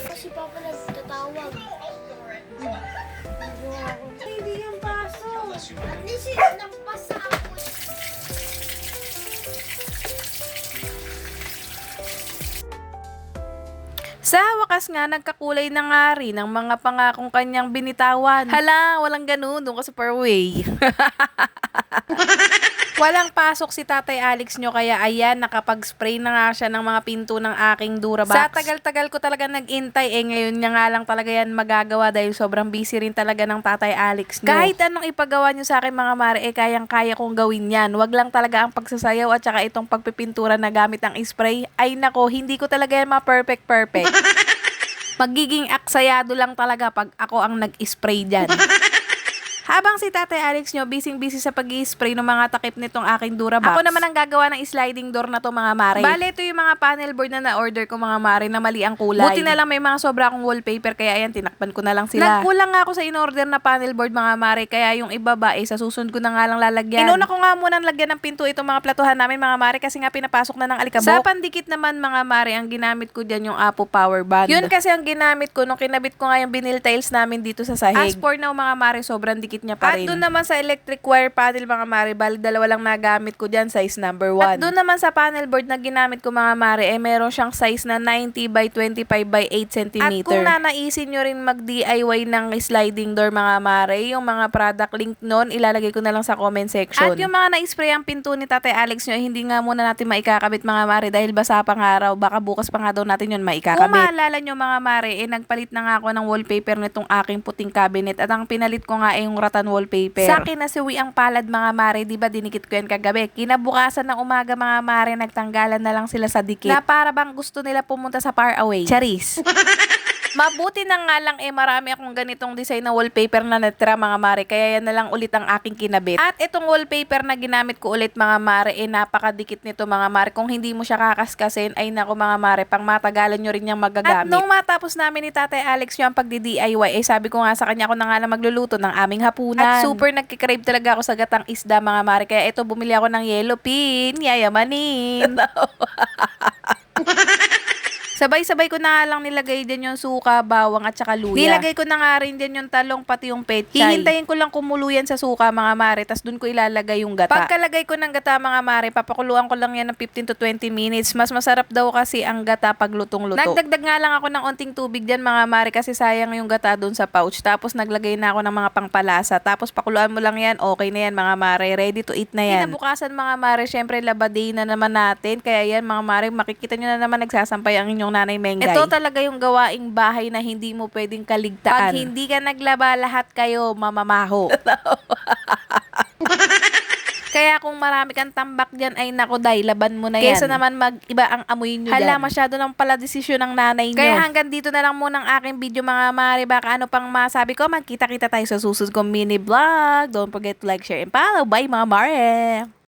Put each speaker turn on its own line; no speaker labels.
Kasi Papa nagtatawag. Hindi yung baso. At least nagpasa ako.
Sa wakas nga, nagkakulay na nga rin ang mga pangakong kanyang binitawan. Hala, walang ganun. Doon ka sa Parway. Walang pasok si Tatay Alex nyo, kaya ayan, nakapag-spray na nga siya ng mga pinto ng aking Durabox. Sa tagal-tagal ko talaga nag-intay, ngayon niya nga lang talaga yan magagawa dahil sobrang busy rin talaga ng Tatay Alex nyo. Kahit anong ipagawa nyo sa akin mga mare, kayang-kaya kong gawin yan. Wag lang talaga ang pagsasayaw at saka itong pagpipintura na gamit ang spray. Ay nako, hindi ko talaga yan ma-perfect. Magiging aksayado lang talaga pag ako ang nag-spray dyan. Habang si Tatay Alex nyo, busy sa pag-i-spray ng mga takip nitong aking Durabox. Ako naman ang gagawa ng sliding door na to mga mare. Bale, ito yung mga panel board na na-order ko mga mare na mali ang kulay. Buti na lang may mga sobra akong wallpaper, kaya ayan, tinakpan ko na lang sila. Nagkulang nga ako sa in-order na panel board mga mare, kaya yung ibaba sa susunod ko na nga lang lalagyan. Inuna ko nga muna lagyan ng pinto itong mga platuhan namin mga mare kasi nga pinapasok na ng alikabok. Sa pandikit naman mga mare, ang ginamit ko dyan yung Apo Power Band. Yun kasi ang ginamit ko nung kinabit ko nga yung vinyl tiles namin dito sa sahig. As for now mga mare, sobrang dikit niya pa rin. At doon naman sa electric wire panel mga mare, bali dalawa lang nagamit ko dyan, size number 1. At doon naman sa panel board na ginamit ko mga mare, meron siyang size na 90 by 25 by 8 cm. At kung nanaisin nyo rin mag-DIY ng sliding door mga mare, yung mga product link nun, ilalagay ko na lang sa comment section. At yung mga na-spray ang pinto ni Tatay Alex nyo, hindi nga muna natin maikakabit mga mare dahil basa pa nga raw, baka bukas pa nga daw natin yun maikakabit. Kung maalala nyo mga mare, nagpalit na nga ako ng wallpaper nitong aking puting cabinet at ang pinalit ko nga yung rattan wallpaper. Sa akin nasiwi ang palad mga mare, di ba dinikit ko yan kagabi. Kinabukasan ng umaga mga mare, nagtanggalan na lang sila sa dikit. Na para bang gusto nila pumunta sa far away. Charis. Mabuti na nga lang marami akong ganitong design na wallpaper na natira mga mare, kaya yan na lang ulit ang aking kinabit. At itong wallpaper na ginamit ko ulit mga mare, napakadikit nito mga mare. Kung hindi mo siya kakaskasin, ay nako mga mare, pang matagalan nyo rin niyang magagamit. At nung matapos namin ni Tatay Alex yung pagdi-DIY, sabi ko nga sa kanya, ako na nga lang magluluto ng aming hapunan. At super nagkikrave talaga ako sa gatang isda mga mare, kaya ito bumili ako ng yellow pin, yayamanin. Sabay-sabay ko na nga lang nilagay din yung suka, bawang at saka luya. Nilagay ko na nga rin din yung talong pati yung pechay. Hihintayin ko lang kumuluyan sa suka mga mare, tas dun ko ilalagay yung gata. Pagkalagay ko ng gata mga mare, papakuluan ko lang yan ng 15 to 20 minutes. Mas masarap daw kasi ang gata pag lutong-luto. Nagdagdag nga lang ako ng onting tubig dyan mga mare kasi sayang yung gata dun sa pouch. Tapos naglagay na ako ng mga pangpalasa. Tapos pakuluan mo lang yan, okay na yan mga mare. Ready to eat na yan. Kinabukasan mga mare, syempre labaday na naman natin. Kaya yan mga mare, makikita nyo na naman nagsasampay ang inyong Nanay Mengay. Ito talaga yung gawaing bahay na hindi mo pwedeng kaligtaan. Pag hindi ka naglaba, lahat kayo mamamaho. Kaya kung marami kang tambak dyan, ay nako day, laban mo na yan. Kesa naman mag-iba ang amoy nyo dyan. Hala, masyado ng pala desisyon ng nanay nyo. Kaya hanggang dito na lang muna ang aking video mga mare. Baka ano pang masabi ko, magkita-kita tayo sa susunod kong mini vlog. Don't forget to like, share, and follow. Bye mga mare!